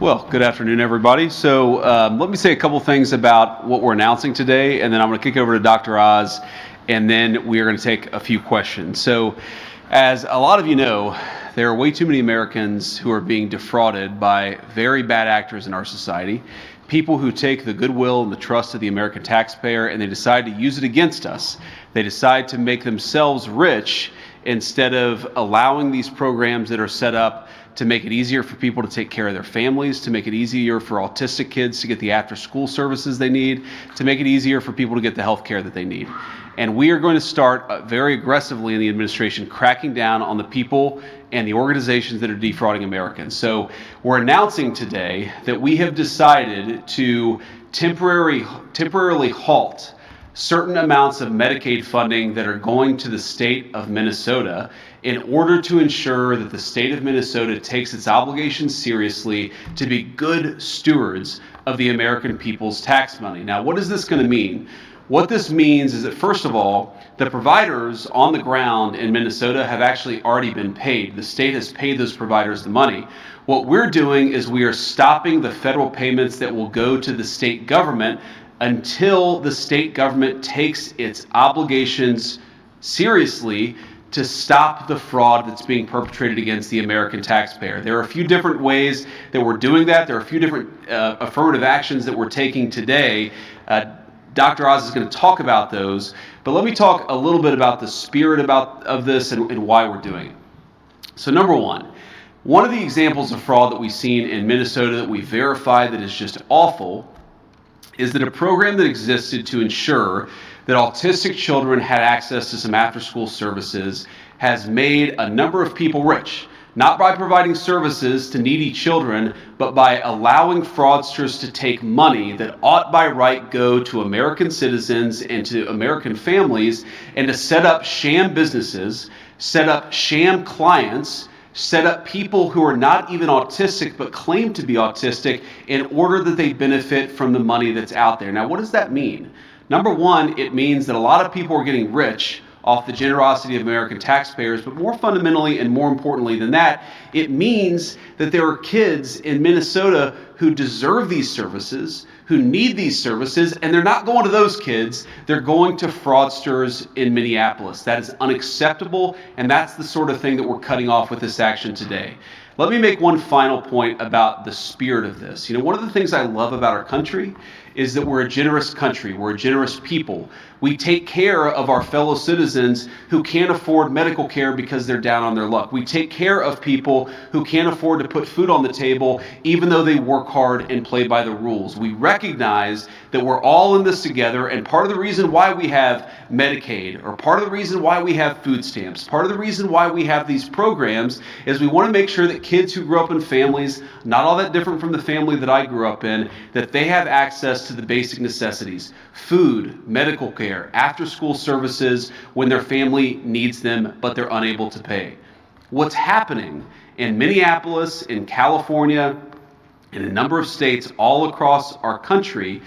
Well, good afternoon, everybody. So let me say a couple things about what we're announcing today, and then I'm going to kick it over to Dr. Oz, and then we are going to take a few questions. So as a lot of you know, there are way too many Americans who are being defrauded by very bad actors in our society, people who take the goodwill and the trust of the American taxpayer and they decide to use it against us. They decide to make themselves rich instead of allowing these programs that are set up to make it easier for people to take care of their families, to make it easier for autistic kids to get the after-school services they need, to make it easier for people to get the health care that they need. And we are going to start very aggressively in the administration cracking down on the people and the organizations that are defrauding Americans. So we're announcing today that we have decided to temporarily halt certain amounts of Medicaid funding that are going to the state of Minnesota in order to ensure that the state of Minnesota takes its obligations seriously to be good stewards of the American people's tax money. Now, what is this going to mean? What this means is that, first of all, the providers on the ground in Minnesota have actually already been paid. The state has paid those providers the money. What we're doing is we are stopping the federal payments that will go to the state government until the state government takes its obligations seriously to stop the fraud that's being perpetrated against the American taxpayer. There are a few different ways that we're doing that. There are a few different affirmative actions that we're taking today. Dr. Oz is going to talk about those, but let me talk a little bit about the spirit of this and why we're doing it. So number one of the examples of fraud that we've seen in Minnesota that we verified that is just awful is that a program that existed to ensure that autistic children had access to some after-school services has made a number of people rich, not by providing services to needy children, but by allowing fraudsters to take money that ought by right go to American citizens and to American families and to set up sham businesses, set up sham clients, set up people who are not even autistic but claim to be autistic in order that they benefit from the money that's out there. Now, what does that mean? Number one, it means that a lot of people are getting rich off the generosity of American taxpayers, but more fundamentally and more importantly than that, it means that there are kids in Minnesota who deserve these services, who need these services, and they're not going to those kids, they're going to fraudsters in Minneapolis. That is unacceptable, and that's the sort of thing that we're cutting off with this action today. Let me make one final point about the spirit of this. You know, one of the things I love about our country is that we're a generous country, we're a generous people. We take care of our fellow citizens who can't afford medical care because they're down on their luck. We take care of people who can't afford to put food on the table even though they work hard and play by the rules. We recognize that we're all in this together, and part of the reason why we have Medicaid, or part of the reason why we have food stamps, part of the reason why we have these programs is we want to make sure that kids who grew up in families not all that different from the family that I grew up in, that they have access to the basic necessities: food, medical care, after-school services when their family needs them but they're unable to pay. What's happening in Minneapolis, in California, in a number of states all across our country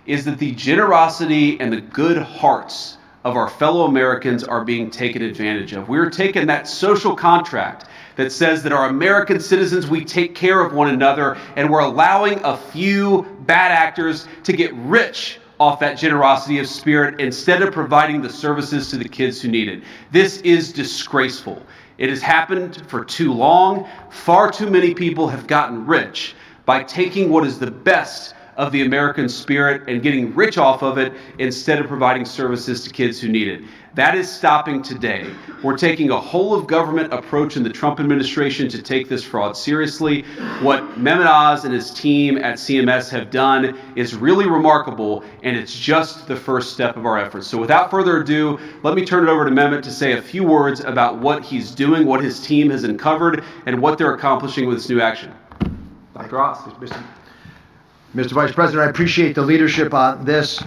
is that the generosity and the good hearts of our fellow Americans are being taken advantage of. We're taking that social contract that says that our American citizens, we take care of one another, and we're allowing a few bad actors to get rich off that generosity of spirit instead of providing the services to the kids who need it. This is disgraceful. It has happened for too long. Far too many people have gotten rich by taking what is the best of the American spirit and getting rich off of it instead of providing services to kids who need it. That is stopping today. We're taking a whole of government approach in the Trump administration to take this fraud seriously. What Mehmet Oz and his team at CMS have done is really remarkable, and it's just the first step of our efforts. So without further ado, let me turn it over to Mehmet to say a few words about what he's doing, what his team has uncovered, and what they're accomplishing with this new action. Dr. Oz. Mr. Vice President, I appreciate the leadership on this.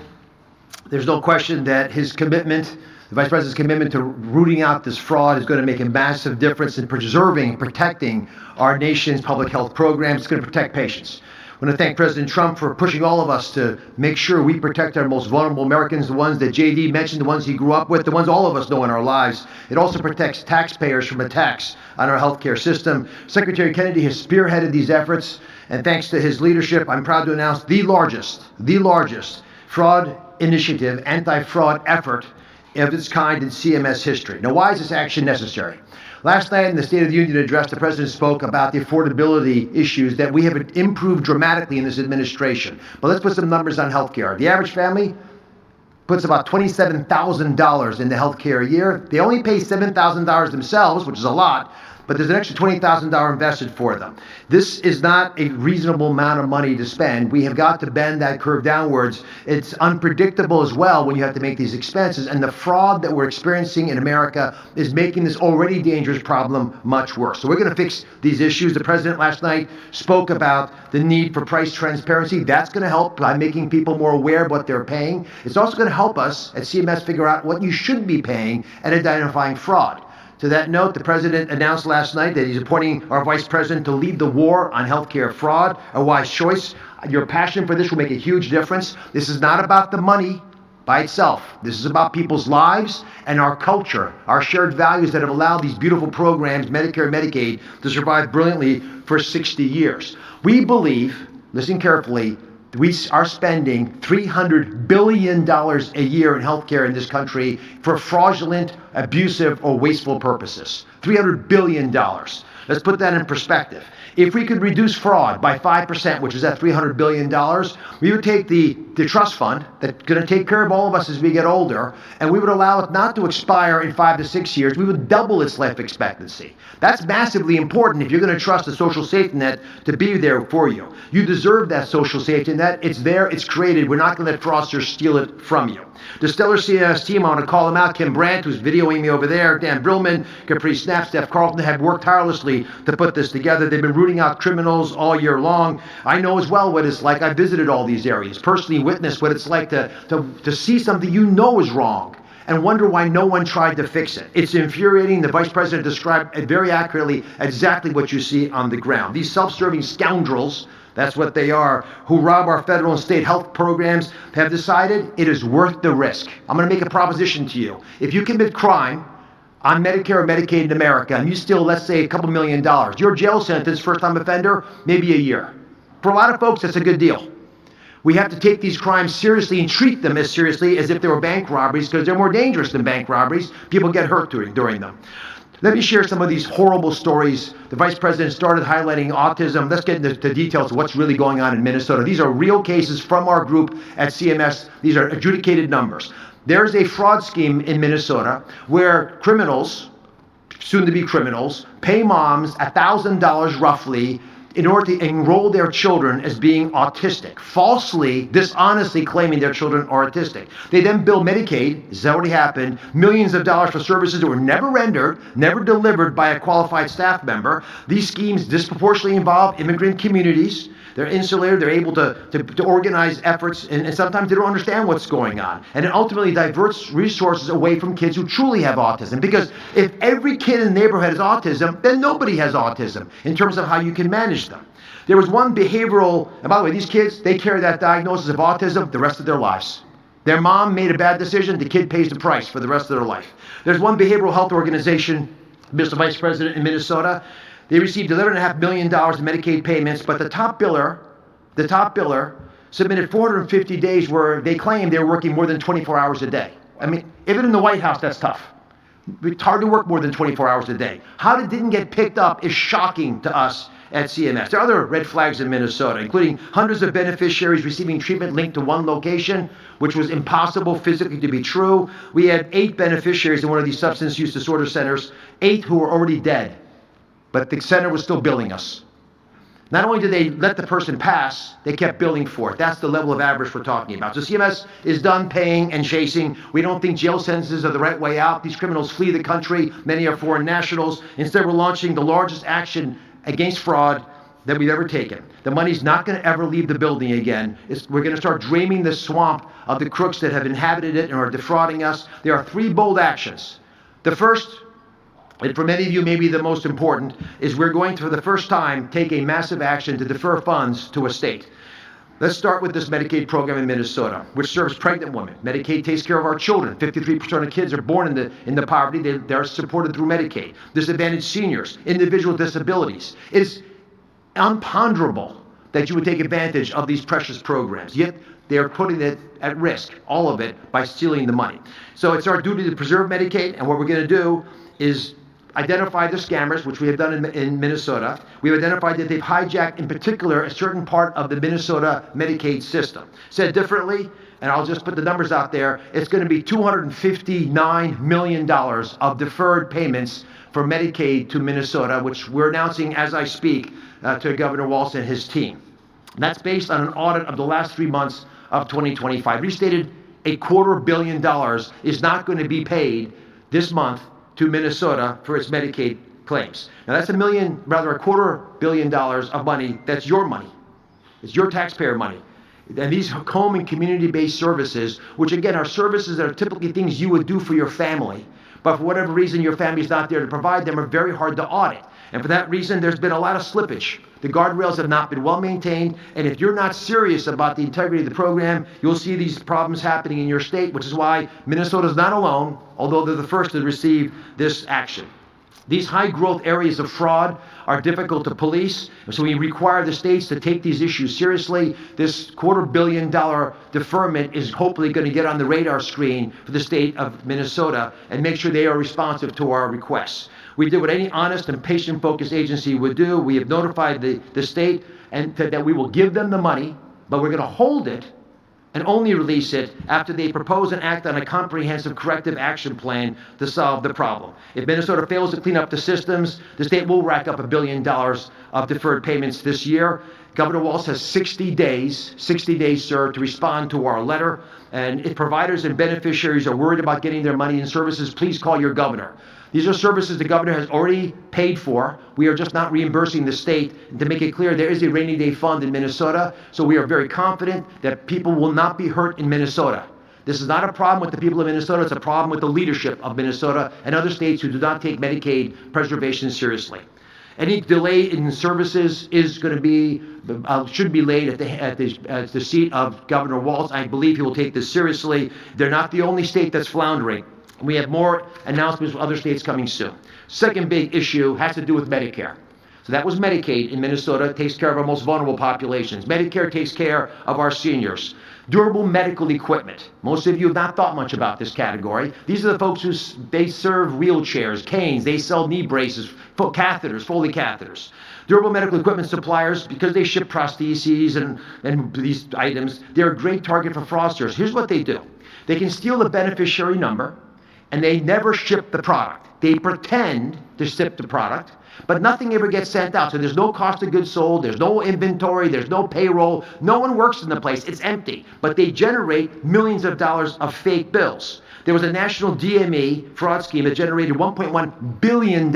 There's no question that his commitment, the Vice President's commitment to rooting out this fraud is going to make a massive difference in preserving and protecting our nation's public health programs. It's going to protect patients. I want to thank President Trump for pushing all of us to make sure we protect our most vulnerable Americans, the ones that JD mentioned, the ones he grew up with, the ones all of us know in our lives. It also protects taxpayers from attacks on our healthcare system. Secretary Kennedy has spearheaded these efforts, and thanks to his leadership, I'm proud to announce the largest fraud initiative, anti-fraud effort of its kind in CMS history. Now, why is this action necessary? Last night in the State of the Union address, the President spoke about the affordability issues that we have improved dramatically in this administration. But let's put some numbers on healthcare. The average family puts about $27,000 into healthcare a year. They only pay $7,000 themselves, which is a lot, but there's an extra $20,000 invested for them. This is not a reasonable amount of money to spend. We have got to bend that curve downwards. It's unpredictable as well when you have to make these expenses, and the fraud that we're experiencing in America is making this already dangerous problem much worse. So we're going to fix these issues. The President last night spoke about the need for price transparency. That's going to help by making people more aware of what they're paying. It's also going to help us at CMS figure out what you should be paying and identifying fraud. To that note, the President announced last night that he's appointing our Vice President to lead the war on healthcare fraud, a wise choice. Your passion for this will make a huge difference. This is not about the money by itself. This is about people's lives and our culture, our shared values that have allowed these beautiful programs, Medicare and Medicaid, to survive brilliantly for 60 years. We believe, listen carefully, we are spending $300 billion a year in healthcare in this country for fraudulent, abusive, or wasteful purposes. $300 billion. Let's put that in perspective. If we could reduce fraud by 5%, which is at $300 billion, we would take the trust fund that's going to take care of all of us as we get older, and we would allow it not to expire in 5 to 6 years. We would double its life expectancy. That's massively important if you're going to trust the social safety net to be there for you. You deserve that social safety net. It's there. It's created. We're not going to let fraudsters steal it from you. The stellar CMS team, I want to call them out. Kim Brandt, who's videoing me over there, Dan Brillman, Capri Snap, Steph Carlton, have worked tirelessly to put this together. They've been rooting out criminals all year long. I know as well what it's like. I visited all these areas, personally witnessed what it's like to see something you know is wrong and wonder why no one tried to fix it. It's infuriating. The Vice President described very accurately exactly what you see on the ground. These self-serving scoundrels, that's what they are, who rob our federal and state health programs, have decided it is worth the risk. I'm going to make a proposition to you. If you commit crime on Medicare or Medicaid in America and you steal, let's say, a couple $1 million, your jail sentence, first-time offender, maybe a year. For a lot of folks, that's a good deal. We have to take these crimes seriously and treat them as seriously as if they were bank robberies, because they're more dangerous than bank robberies. People get hurt during them. Let me share some of these horrible stories. The Vice President started highlighting autism. Let's get into the details of what's really going on in Minnesota. These are real cases from our group at CMS. These are adjudicated numbers. There's a fraud scheme in Minnesota where criminals, soon-to-be criminals, pay moms $1,000 roughly in order to enroll their children as being autistic, falsely, dishonestly claiming their children are autistic. They then bill Medicaid, this has already happened, millions of dollars for services that were never rendered, never delivered by a qualified staff member. These schemes disproportionately involve immigrant communities. They're insulated, they're able to organize efforts, and sometimes they don't understand what's going on. And it ultimately diverts resources away from kids who truly have autism. Because if every kid in the neighborhood has autism, then nobody has autism in terms of how you can manage them. There was one behavioral, and by the way, these kids, they carry that diagnosis of autism the rest of their lives. Their mom made a bad decision, the kid pays the price for the rest of their life. There's one behavioral health organization, Mr. Vice President, in Minnesota. They received $11.5 million in Medicaid payments, but the top biller submitted 450 days where they claimed they were working more than 24 hours a day. I mean, even in the White House, that's tough. It's hard to work more than 24 hours a day. How it didn't get picked up is shocking to us at CMS. There are other red flags in Minnesota, including hundreds of beneficiaries receiving treatment linked to one location, which was impossible physically to be true. We had 8 beneficiaries in one of these substance use disorder centers, 8 who were already dead. But the center was still billing us. Not only did they let the person pass, they kept billing for it. That's the level of avarice we're talking about. So CMS is done paying and chasing. We don't think jail sentences are the right way out. These criminals flee the country. Many are foreign nationals. Instead, we're launching the largest action against fraud that we've ever taken. The money's not going to ever leave the building again. We're going to start draining the swamp of the crooks that have inhabited it and are defrauding us. There are 3 bold actions. The first and for many of you, maybe the most important, is we're going to, for the first time, take a massive action to defer funds to a state. Let's start with this Medicaid program in Minnesota, which serves pregnant women. Medicaid takes care of our children. 53% of kids are born into poverty. They're supported through Medicaid. Disadvantaged seniors, individual disabilities. It's unponderable that you would take advantage of these precious programs. Yet they're putting it at risk, all of it, by stealing the money. So it's our duty to preserve Medicaid, and what we're going to do is identify the scammers, which we have done in Minnesota. We've identified that they've hijacked, in particular, a certain part of the Minnesota Medicaid system. Said differently, and I'll just put the numbers out there, it's going to be $259 million of deferred payments for Medicaid to Minnesota, which we're announcing as I speak to Governor Walz and his team. That's based on an audit of the last 3 months of 2025. Restated, $250 million is not going to be paid this month to Minnesota for its Medicaid claims. Now that's $250 million of money. That's your money. It's your taxpayer money. And these home and community-based services, which again are services that are typically things you would do for your family, but for whatever reason your family's not there to provide them, are very hard to audit. And for that reason, there's been a lot of slippage. The guardrails have not been well maintained, and if you're not serious about the integrity of the program, you'll see these problems happening in your state, which is why Minnesota's not alone, although they're the first to receive this action. These high-growth areas of fraud are difficult to police, so we require the states to take these issues seriously. This $250 million deferment is hopefully going to get on the radar screen for the state of Minnesota and make sure they are responsive to our requests. We did what any honest and patient-focused agency would do. We have notified the state and that we will give them the money, but we're going to hold it and only release it after they propose and act on a comprehensive corrective action plan to solve the problem. If Minnesota fails to clean up the systems, the state will rack up $1 billion of deferred payments this year. Governor Walz has 60 days, sir, to respond to our letter. And if providers and beneficiaries are worried about getting their money and services, please call your governor. These are services the governor has already paid for. We are just not reimbursing the state. And to make it clear, there is a rainy day fund in Minnesota, so we are very confident that people will not be hurt in Minnesota. This is not a problem with the people of Minnesota, it's a problem with the leadership of Minnesota and other states who do not take Medicaid preservation seriously. Any delay in services is going to be, should be laid at the seat of Governor Walz. I believe he will take this seriously. They're not the only state that's floundering. We have more announcements from other states coming soon. Second big issue has to do with Medicare. So that was Medicaid in Minnesota. It takes care of our most vulnerable populations. Medicare takes care of our seniors. Durable medical equipment. Most of you have not thought much about this category. These are the folks who they serve wheelchairs, canes, they sell knee braces, catheters, Foley catheters. Durable medical equipment suppliers, because they ship prostheses and these items, they're a great target for fraudsters. Here's what they do. They can steal the beneficiary number, and they never ship the product. They pretend to ship the product, but nothing ever gets sent out. So there's no cost of goods sold, there's no inventory, there's no payroll, no one works in the place, it's empty. But they generate millions of dollars of fake bills. There was a national DME fraud scheme that generated $1.1 billion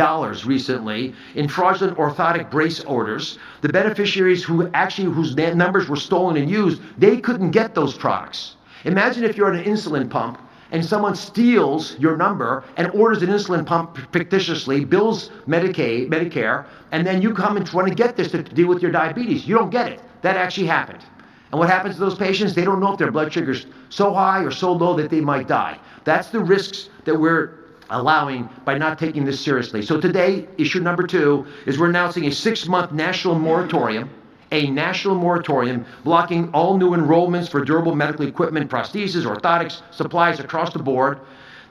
recently in fraudulent orthotic brace orders. The beneficiaries whose numbers were stolen and used, they couldn't get those products. Imagine if you're at an insulin pump and someone steals your number and orders an insulin pump fictitiously, bills Medicare, and then you come and want to get this to deal with your diabetes. You don't get it. That actually happened. And what happens to those patients? They don't know if their blood sugar's so high or so low that they might die. That's the risks that we're allowing by not taking this seriously. So today, issue number 2 is we're announcing a 6-month national moratorium, blocking all new enrollments for durable medical equipment, prostheses, orthotics, supplies across the board.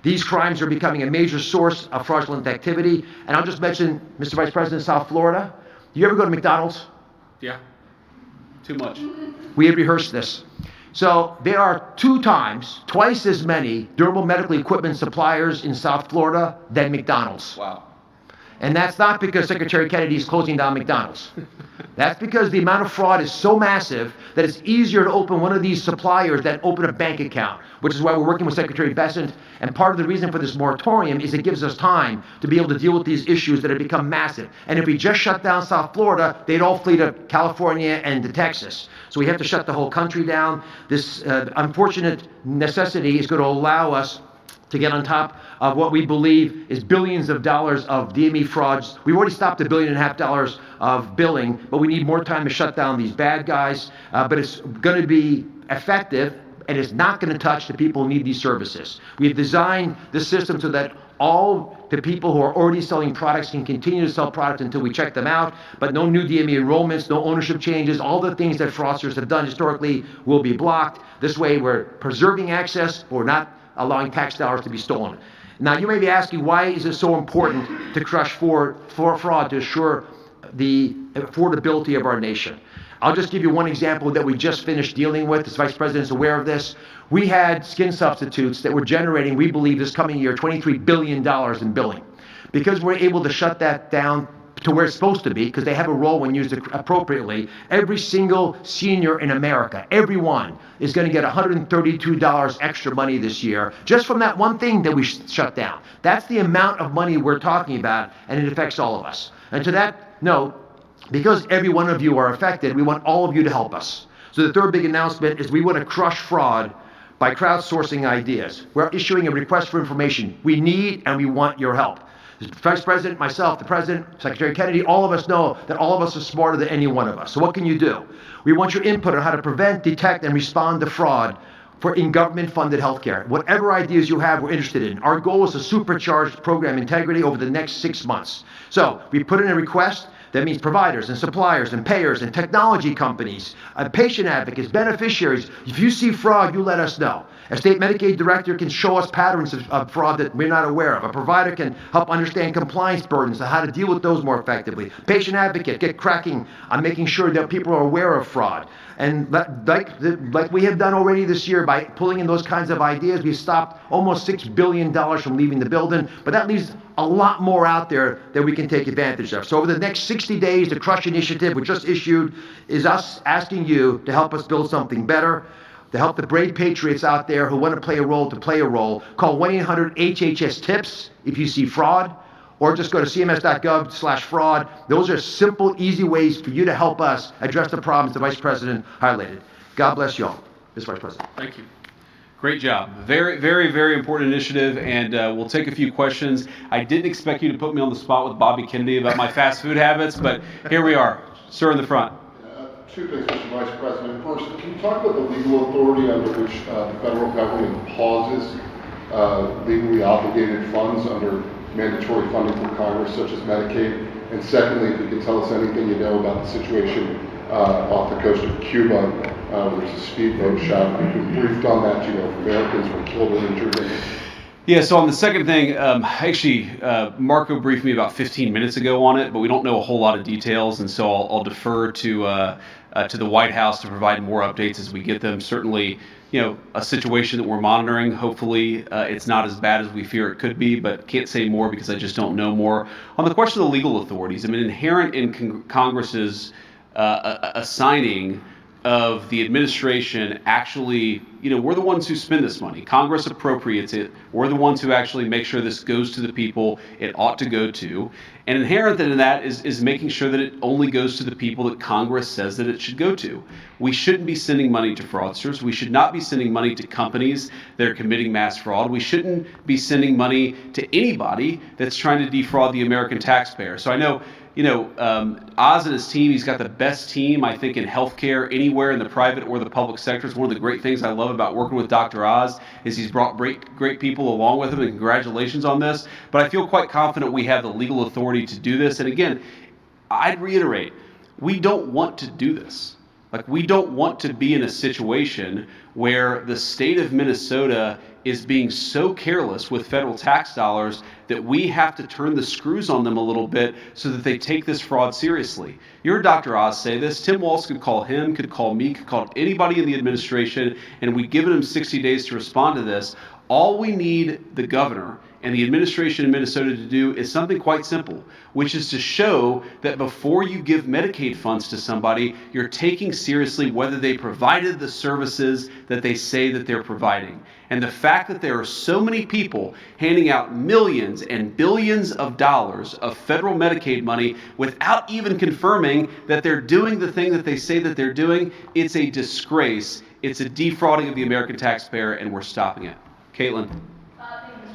These crimes are becoming a major source of fraudulent activity. And I'll just mention, Mr. Vice President, South Florida. Do you ever go to McDonald's? Yeah, too much. We had rehearsed this. So there are twice as many durable medical equipment suppliers in South Florida than McDonald's. Wow. And that's not because Secretary Kennedy is closing down McDonald's. That's because the amount of fraud is so massive that it's easier to open one of these suppliers than open a bank account, which is why we're working with Secretary Bessent. And part of the reason for this moratorium is it gives us time to be able to deal with these issues that have become massive. And if we just shut down South Florida, they'd all flee to California and to Texas. So we have to shut the whole country down. This unfortunate necessity is going to allow us to get on top of what we believe is billions of dollars of DME frauds. We've already stopped $1.5 billion of billing, but we need more time to shut down these bad guys. But it's going to be effective, and it's not going to touch the people who need these services. We've designed the system so that all the people who are already selling products can continue to sell products until we check them out, but no new DME enrollments, no ownership changes. All the things that fraudsters have done historically will be blocked. This way we're preserving access, but we're not allowing tax dollars to be stolen. Now you may be asking, why is it so important to crush for fraud to assure the affordability of our nation? I'll just give you one example that we just finished dealing with. The Vice President's aware of this. We had skin substitutes that were generating, we believe this coming year, $23 billion in billing. Because we're able to shut that down to where it's supposed to be, because they have a role when used appropriately, every single senior in America, everyone, is going to get $132 extra money this year, just from that one thing that we shut down. That's the amount of money we're talking about, and it affects all of us. And to that note, because every one of you are affected, we want all of you to help us. So the third big announcement is we want to crush fraud by crowdsourcing ideas. We're issuing a request for information. We need and we want your help. The Vice President, myself, the President, Secretary Kennedy, all of us know that all of us are smarter than any one of us. So what can you do? We want your input on how to prevent, detect, and respond to fraud in government-funded healthcare. Whatever ideas you have, we're interested in. Our goal is to supercharge program integrity over the next 6 months. So we put in a request. That means providers and suppliers and payers and technology companies, patient advocates, beneficiaries. If you see fraud, you let us know. A state Medicaid director can show us patterns of fraud that we're not aware of. A provider can help understand compliance burdens and how to deal with those more effectively. Patient advocate, get cracking on making sure that people are aware of fraud. And like we have done already this year by pulling in those kinds of ideas, we've stopped almost $6 billion from leaving the building, but that leaves a lot more out there that we can take advantage of. So over the next 60 days, the Crush Initiative we just issued is us asking you to help us build something better, to help the brave patriots out there who want to play a role to play a role. Call 1-800-HHS-TIPS if you see fraud, or just go to cms.gov/fraud. Those are simple, easy ways for you to help us address the problems the Vice President highlighted. God bless you all, Mr. Vice President. Thank you. Great job. Very, very, very important initiative, and we'll take a few questions. I didn't expect you to put me on the spot with Bobby Kennedy about my fast food habits, but here we are. Sir in the front. Two things, Mr. Vice President. First, can you talk about the legal authority under which the federal government pauses legally obligated funds under mandatory funding from Congress, such as Medicaid? And secondly, if you could tell us anything you know about the situation off the coast of Cuba, there's a speedboat shot. We've been briefed on that. You know, if Americans were killed or injured. Yeah, so on the second thing, actually, Marco briefed me about 15 minutes ago on it, but we don't know a whole lot of details, and so I'll defer to the White House to provide more updates as we get them. Certainly, you know, a situation that we're monitoring. Hopefully, it's not as bad as we fear it could be, but can't say more because I just don't know more. On the question of the legal authorities, I mean, inherent in Congress's assigning of the administration, actually, you know, we're the ones who spend this money. Congress appropriates it. We're the ones who actually make sure this goes to the people it ought to go to. And inherent in that is making sure that it only goes to the people that Congress says that it should go to. We shouldn't be sending money to fraudsters. We should not be sending money to companies that are committing mass fraud. We shouldn't be sending money to anybody that's trying to defraud the American taxpayer. So I know, you know, Oz and his team, he's got the best team, I think, in healthcare anywhere in the private or the public sector. It's one of the great things I love about working with Dr. Oz is he's brought great people along with him, and congratulations on this. But I feel quite confident we have the legal authority to do this. And again, I'd reiterate, we don't want to do this. Like, we don't want to be in a situation where the state of Minnesota is being so careless with federal tax dollars that we have to turn the screws on them a little bit so that they take this fraud seriously. You heard Dr. Oz say this. Tim Walz could call him, could call me, could call anybody in the administration, and we've given him 60 days to respond to this. All we need the governor and the administration in Minnesota to do is something quite simple, which is to show that before you give Medicaid funds to somebody, you're taking seriously whether they provided the services that they say that they're providing. And the fact that there are so many people handing out millions and billions of dollars of federal Medicaid money without even confirming that they're doing the thing that they say that they're doing, it's a disgrace. It's a defrauding of the American taxpayer, and we're stopping it. Caitlin. Thank you, Mr.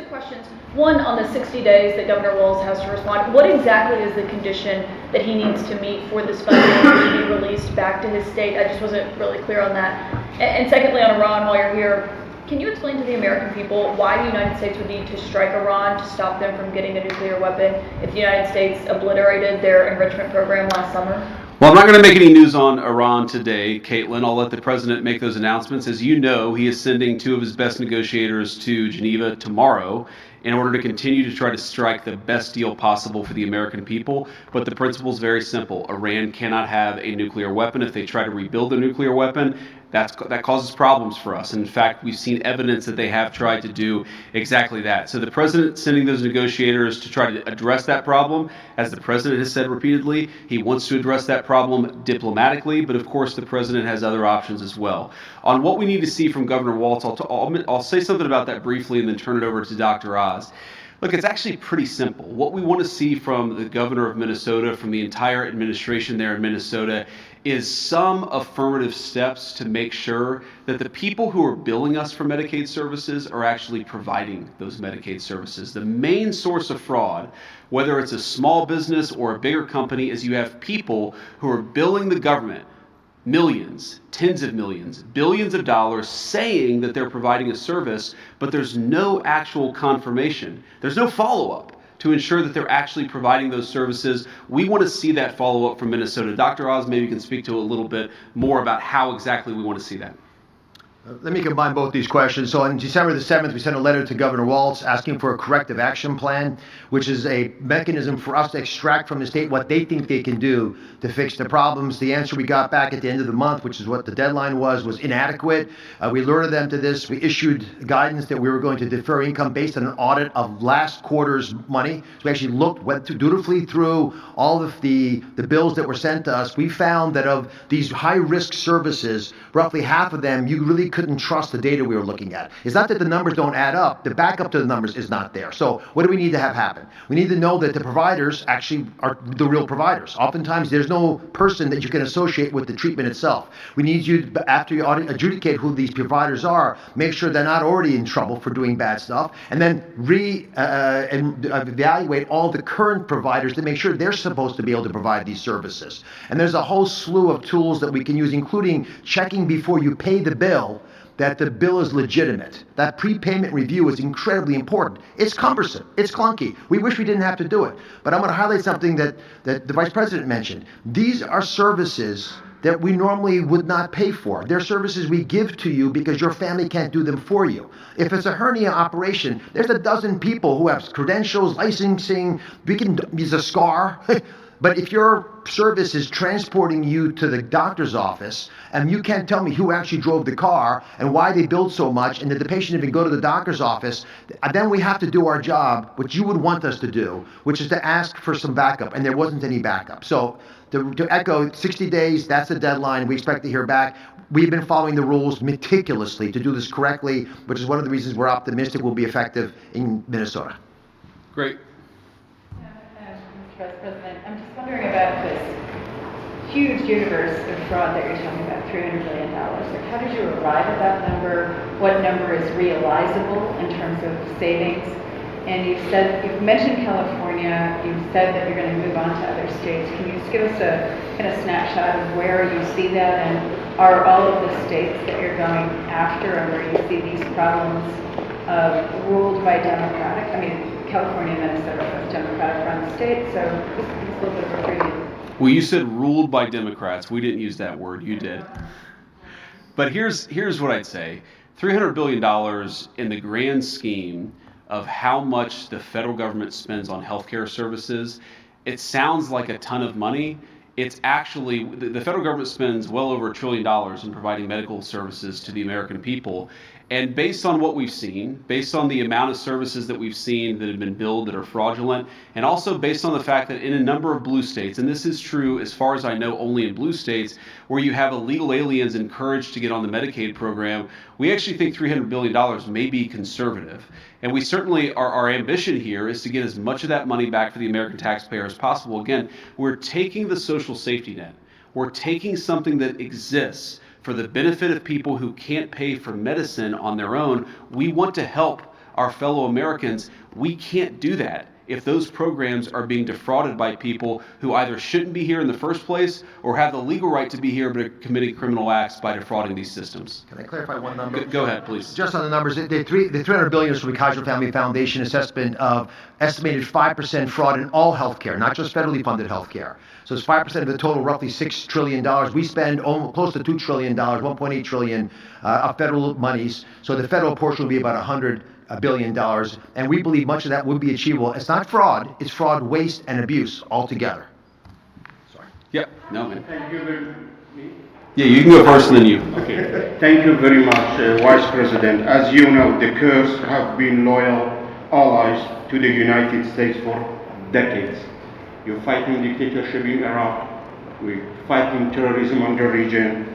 questions. One, on the 60 days that Governor Walz has to respond, what exactly is the condition that he needs to meet for this funding to be released back to his state? I just wasn't really clear on that. And secondly, on Iran, while you're here, can you explain to the American people why the United States would need to strike Iran to stop them from getting a nuclear weapon if the United States obliterated their enrichment program last summer? Well, I'm not going to make any news on Iran today, Caitlin. I'll let the president make those announcements. As you know, he is sending two of his best negotiators to Geneva tomorrow in order to continue to try to strike the best deal possible for the American people. But the principle is very simple. Iran cannot have a nuclear weapon. If they try to rebuild a nuclear weapon, that causes problems for us. In fact, we've seen evidence that they have tried to do exactly that. So the president sending those negotiators to try to address that problem, as the president has said repeatedly, he wants to address that problem diplomatically, but of course the president has other options as well. On what we need to see from Governor Walz, I'll say something about that briefly and then turn it over to Dr. Oz. Look, it's actually pretty simple. What we want to see from the governor of Minnesota, from the entire administration there in Minnesota, is some affirmative steps to make sure that the people who are billing us for Medicaid services are actually providing those Medicaid services. The main source of fraud, whether it's a small business or a bigger company, is you have people who are billing the government millions, tens of millions, billions of dollars saying that they're providing a service, but there's no actual confirmation. There's no follow-up to ensure that they're actually providing those services. We want to see that follow-up from Minnesota. Dr. Oz maybe can speak to a little bit more about how exactly we want to see that. Let me combine both these questions. So on December the 7th, we sent a letter to Governor Walz asking for a corrective action plan, which is a mechanism for us to extract from the state what they think they can do to fix the problems. The answer we got back at the end of the month, which is what the deadline was inadequate. We alerted them to this. We issued guidance that we were going to defer income based on an audit of last quarter's money. So we actually went dutifully through all of the bills that were sent to us. We found that of these high-risk services, roughly half of them, you really couldn't trust the data we were looking at. It's not that the numbers don't add up. The backup to the numbers is not there. So what do we need to have happen? We need to know that the providers actually are the real providers. Oftentimes, there's no person that you can associate with the treatment itself. We need you, after you adjudicate who these providers are, make sure they're not already in trouble for doing bad stuff, and then evaluate all the current providers to make sure they're supposed to be able to provide these services. And there's a whole slew of tools that we can use, including checking before you pay the bill that the bill is legitimate. That prepayment review is incredibly important. It's cumbersome. It's clunky. We wish we didn't have to do it. But I'm going to highlight something that the Vice President mentioned. These are services that we normally would not pay for. They're services we give to you because your family can't do them for you. If it's a hernia operation, there's a dozen people who have credentials, licensing, we can use a scar. But if your service is transporting you to the doctor's office and you can't tell me who actually drove the car and why they billed so much and did the patient even go to the doctor's office, then we have to do our job, which you would want us to do, which is to ask for some backup, and there wasn't any backup. So to echo, 60 days, that's the deadline. We expect to hear back. We've been following the rules meticulously to do this correctly, which is one of the reasons we're optimistic we'll be effective in Minnesota. Great. Vice President, I'm just wondering about this huge universe of fraud that you're talking about, $300 billion. Like, how did you arrive at that number? What number is realizable in terms of savings? And you've mentioned California, you've said that you're going to move on to other states. Can you just give us a kind of snapshot of where you see that? And are all of the states that you're going after and where you see these problems ruled by Democratic? I mean, California and Minnesota are Democratic-run states, so just a little bit of a preview. Well, you said ruled by Democrats. We didn't use that word. You did. But here's what I'd say. $300 billion in the grand scheme of how much the federal government spends on healthcare services, it sounds like a ton of money. It's actually, the federal government spends well over $1 trillion in providing medical services to the American people. And based on what we've seen, based on the amount of services that we've seen that have been billed that are fraudulent, and also based on the fact that in a number of blue states, and this is true as far as I know only in blue states, where you have illegal aliens encouraged to get on the Medicaid program, we actually think $300 billion may be conservative. And we certainly, our ambition here is to get as much of that money back for the American taxpayer as possible. Again, we're taking the social safety net. We're taking something that exists for the benefit of people who can't pay for medicine on their own. We want to help our fellow Americans. We can't do that if those programs are being defrauded by people who either shouldn't be here in the first place or have the legal right to be here but are committing criminal acts by defrauding these systems. Can I clarify one number? Go ahead, please. Just on the numbers, the $300 billion is from the Kaiser Family Foundation assessment of estimated 5% fraud in all healthcare, not just federally funded healthcare. So it's 5% of the total, roughly $6 trillion. We spend almost close to $2 trillion, $1.8 trillion of federal monies. So the federal portion will be about $100 billion, and we believe much of that would be achievable. It's not fraud, it's fraud, waste, and abuse altogether. Sorry. Yep. No, man. Thank you very much. Yeah, you can go first and then you. Okay. Thank you very much, Vice President. As you know, the Kurds have been loyal allies to the United States for decades. You're fighting dictatorship in Iraq, we're fighting terrorism in the region,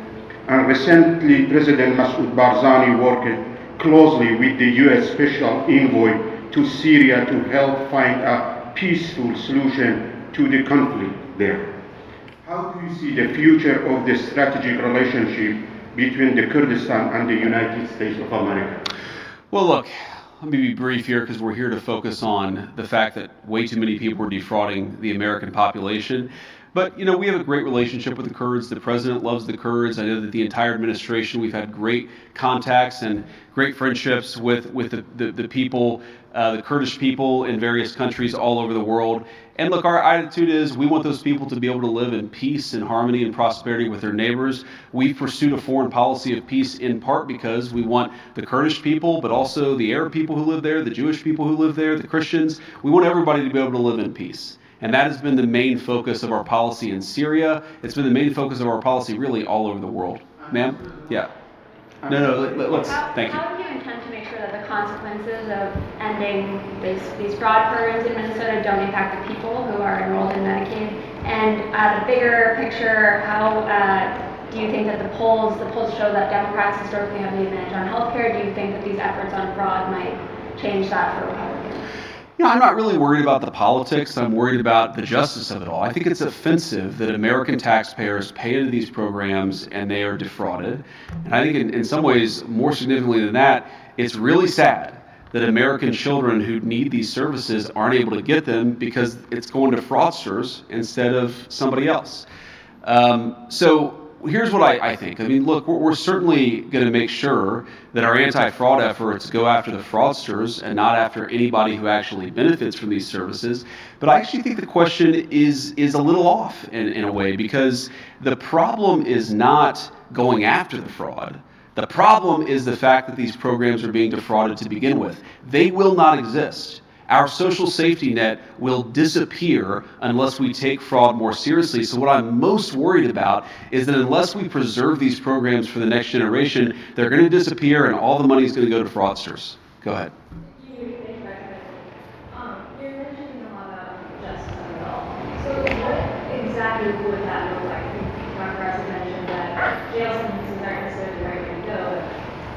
and recently President Masoud Barzani worked closely with the U.S. Special Envoy to Syria to help find a peaceful solution to the conflict there. How do you see the future of the strategic relationship between the Kurdistan and the United States of America? Well, look, let me be brief here because we're here to focus on the fact that way too many people are defrauding the American population. But, you know, we have a great relationship with the Kurds. The president loves the Kurds. I know that the entire administration, we've had great contacts and great friendships with the people, the Kurdish people in various countries all over the world. And look, our attitude is we want those people to be able to live in peace and harmony and prosperity with their neighbors. We've pursued a foreign policy of peace in part because we want the Kurdish people, but also the Arab people who live there, the Jewish people who live there, the Christians. We want everybody to be able to live in peace. And that has been the main focus of our policy in Syria. It's been the main focus of our policy really all over the world. Ma'am? Yeah. No, let's, thank you. How do you intend to make sure that the consequences of ending these fraud programs in Minnesota don't impact the people who are enrolled in Medicaid? And at a bigger picture, how do you think that the polls show that Democrats historically have the advantage on healthcare? Do you think that these efforts on fraud might change that for Republicans? You know, I'm not really worried about the politics. I'm worried about the justice of it all. I think it's offensive that American taxpayers pay into these programs and they are defrauded. And I think in some ways, more significantly than that, it's really sad that American children who need these services aren't able to get them because it's going to fraudsters instead of somebody else. So here's what I think. I mean, look, we're certainly going to make sure that our anti-fraud efforts go after the fraudsters and not after anybody who actually benefits from these services. But I actually think the question is a little off in a way, because the problem is not going after the fraud. The problem is the fact that these programs are being defrauded to begin with. They will not exist. Our social safety net will disappear unless we take fraud more seriously. So what I'm most worried about is that unless we preserve these programs for the next generation, they're going to disappear and all the money is going to go to fraudsters. Go ahead. You're mentioning a lot about justice of it all. So what exactly would that look like? Dr. Russ mentioned that jail sentences aren't necessarily the right way to go.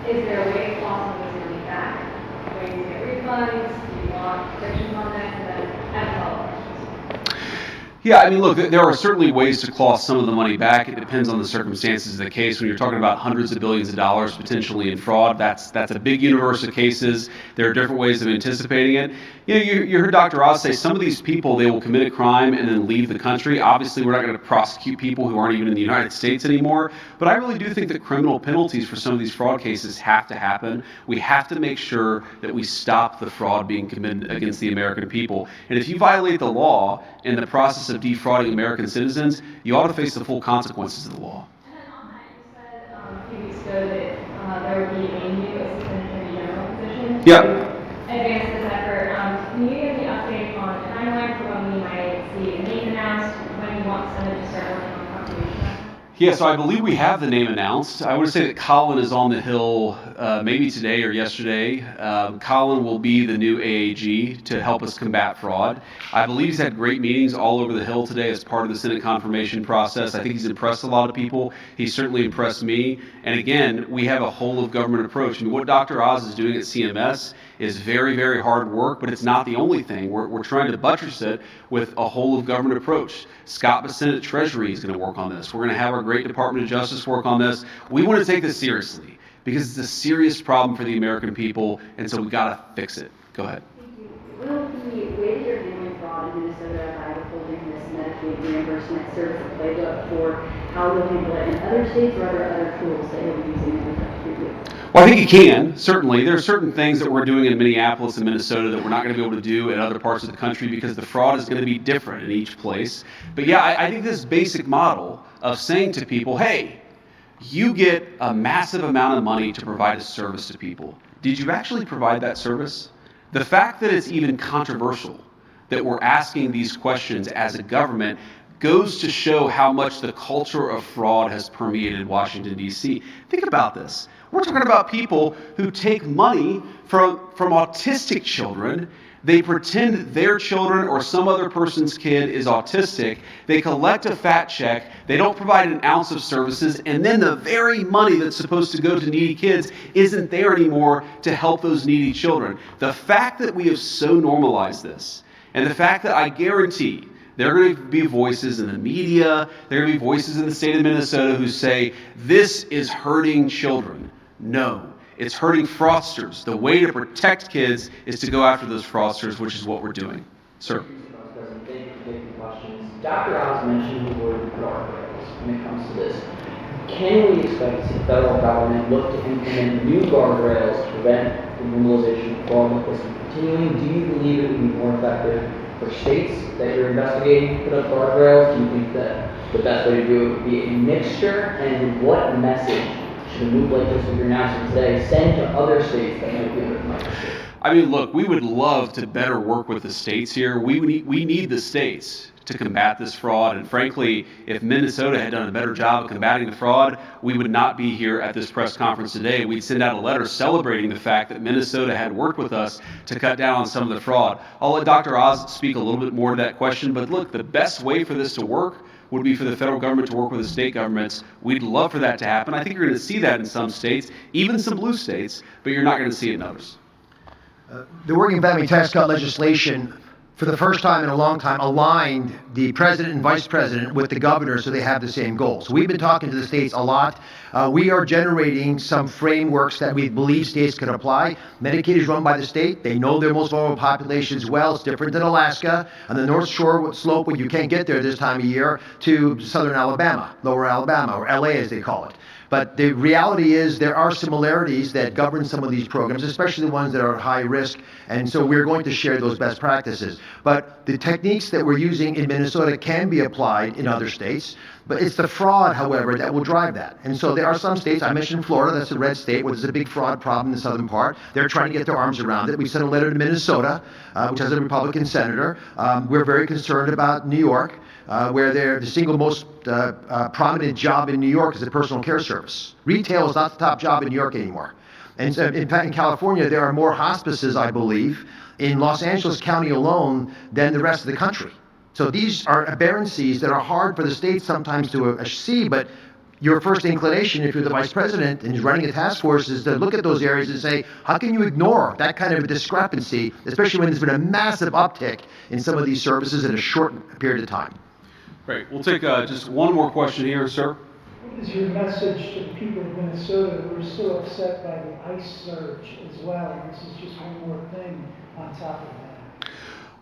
Is there a way to claw some of this money back? Ways to get refunds? Yeah, I mean, look, there are certainly ways to claw some of the money back. It depends on the circumstances of the case. When you're talking about hundreds of billions of dollars potentially in fraud, that's a big universe of cases. There are different ways of anticipating it. You know, you heard Dr. Oz say some of these people, they will commit a crime and then leave the country. Obviously, we're not going to prosecute people who aren't even in the United States anymore. But I really do think that criminal penalties for some of these fraud cases have to happen. We have to make sure that we stop the fraud being committed against the American people. And if you violate the law in the process of defrauding American citizens, you ought to face the full consequences of the law. And then on that, you said a few weeks ago that there would be a new assistant attorney general position to advance this effort. Can you give me an update on the timeline for when we might see a name announced, when you want Senate to start working on proclamation? Yeah, so I believe we have the name announced. I would say that Colin is on the Hill maybe today or yesterday. Colin will be the new AAG to help us combat fraud. I believe he's had great meetings all over the Hill today as part of the Senate confirmation process. I think he's impressed a lot of people. He's certainly impressed me. And again, we have a whole of government approach. I mean, what Dr. Oz is doing at CMS is very, very hard work, but it's not the only thing. We're trying to buttress it with a whole of government approach. Scott Bessent at Treasury is going to work on this. We're going to have our great Department of Justice work on this. We want to take this seriously. because it's a serious problem for the American people, and so we got to fix it. Go ahead. Thank you. Will the way that you're handling fraud in Minnesota by withholding this Medicaid reimbursement serve as a playbook for how you'll handle it in other states, or are there other tools that you'll be using in the review? Well, I think it can, certainly. There are certain things that we're doing in Minneapolis and Minnesota that we're not going to be able to do in other parts of the country because the fraud is going to be different in each place. But yeah, I think this basic model of saying to people, hey, you get a massive amount of money to provide a service to people. Did you actually provide that service? The fact that it's even controversial that we're asking these questions as a government goes to show how much the culture of fraud has permeated Washington, D.C. Think about this. We're talking about people who take money from autistic children. They pretend their children or some other person's kid is autistic. They collect a fat check. They don't provide an ounce of services. And then the very money that's supposed to go to needy kids isn't there anymore to help those needy children. The fact that we have so normalized this, and the fact that I guarantee there are going to be voices in the media, there are going to be voices in the state of Minnesota who say, this is hurting children. No, it's hurting fraudsters. The way to protect kids is to go after those fraudsters, which is what we're doing. Sir. Thank you for taking questions. Dr. Oz mentioned the word guardrails when it comes to this. Can we expect to see the federal government look to implement new guardrails to prevent the normalization of fraud like this from continuing? Do you believe it would be more effective for states that you're investigating to put up guardrails? Do you think that the best way to do it would be a mixture? And what message should a move like this that you're announcing today send to other states that might be under the microscope? I mean, look, we would love to better work with the states here. We need the states to combat this fraud. And frankly, if Minnesota had done a better job of combating the fraud, we would not be here at this press conference today. We'd send out a letter celebrating the fact that Minnesota had worked with us to cut down on some of the fraud. I'll let Dr. Oz speak a little bit more to that question. But look, the best way for this to work would be for the federal government to work with the state governments. We'd love for that to happen. I think you're going to see that in some states, even some blue states, but you're not going to see it in others. The working family tax cut legislation, for the first time in a long time, aligned the president and vice president with the governor so they have the same goals. So we've been talking to the states a lot. We are generating some frameworks that we believe states can apply. Medicaid is run by the state. They know their most vulnerable populations well. It's different than Alaska on the North Shore slope when you can't get there this time of year to southern Alabama, lower Alabama, or LA as they call it. But the reality is there are similarities that govern some of these programs, especially the ones that are high risk. And so we're going to share those best practices. But the techniques that we're using in Minnesota can be applied in other states. But it's the fraud, however, that will drive that. And so there are some states, I mentioned Florida, that's a red state, where there's a big fraud problem in the southern part. They're trying to get their arms around it. We sent a letter to Minnesota, which has a Republican senator. We're very concerned about New York, where the single most prominent job in New York is the personal care service. Retail is not the top job in New York anymore. And so, in fact, in California, there are more hospices, I believe, in Los Angeles County alone than the rest of the country. So these are aberrancies that are hard for the states sometimes to see, but your first inclination, if you're the vice president and running a task force, is to look at those areas and say, how can you ignore that kind of a discrepancy, especially when there's been a massive uptick in some of these services in a short period of time? Great. We'll take just one more question here, sir. What is your message to the people of Minnesota who are so upset by the ICE surge as well? And this is just one more thing on top of that.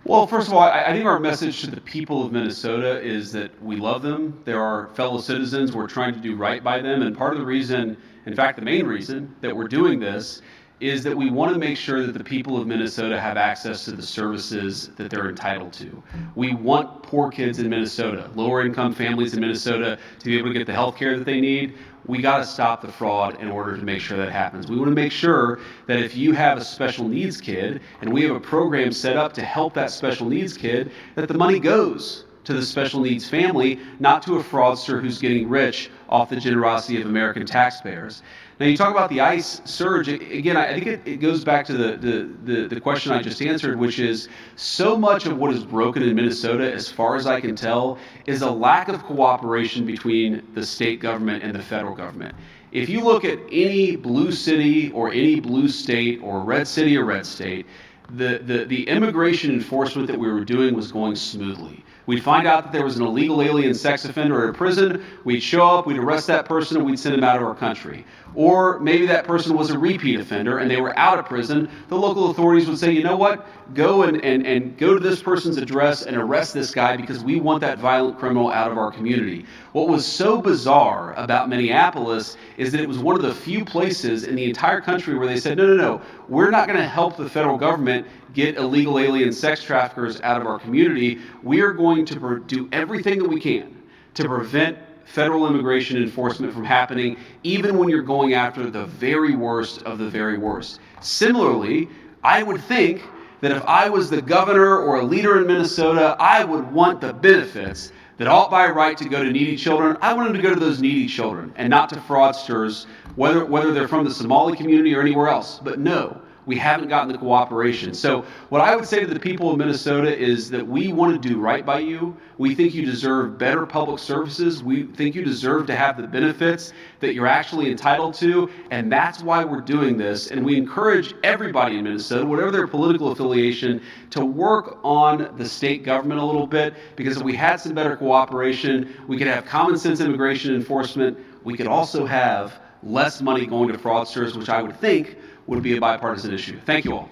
Well, first of all, I think our message to the people of Minnesota is that we love them. They're our fellow citizens. We're trying to do right by them. And part of the reason, in fact, the main reason that we're doing this is that we want to make sure that the people of Minnesota have access to the services that they're entitled to. We want poor kids in Minnesota, lower income families in Minnesota to be able to get the health care that they need. We got to stop the fraud in order to make sure that happens. We want to make sure that if you have a special needs kid and we have a program set up to help that special needs kid, that the money goes to the special needs family, not to a fraudster who's getting rich off the generosity of American taxpayers. Now, you talk about the ICE surge. Again, I think it goes back to the question I just answered, which is so much of what is broken in Minnesota, as far as I can tell, is a lack of cooperation between the state government and the federal government. If you look at any blue city or any blue state or red city or red state, the immigration enforcement that we were doing was going smoothly. We'd find out that there was an illegal alien sex offender at a prison. We'd show up, we'd arrest that person, and we'd send him out of our country. Or maybe that person was a repeat offender and they were out of prison. The local authorities would say, you know what? Go and go to this person's address and arrest this guy because we want that violent criminal out of our community. What was so bizarre about Minneapolis is that it was one of the few places in the entire country where they said, no, we're not going to help the federal government get illegal alien sex traffickers out of our community. We are going to do everything that we can to prevent federal immigration enforcement from happening, even when you're going after the very worst of the very worst. Similarly, I would think that if I was the governor or a leader in Minnesota, I would want the benefits that ought by right to go to needy children. I want them to go to those needy children and not to fraudsters, whether they're from the Somali community or anywhere else. But no, we haven't gotten the cooperation. So what I would say to the people of Minnesota is that we want to do right by you. We think you deserve better public services. We think you deserve to have the benefits that you're actually entitled to. And that's why we're doing this. And we encourage everybody in Minnesota, whatever their political affiliation, to work on the state government a little bit, because if we had some better cooperation, we could have common sense immigration enforcement. We could also have less money going to fraudsters, which I would think would be a bipartisan issue. Thank you all.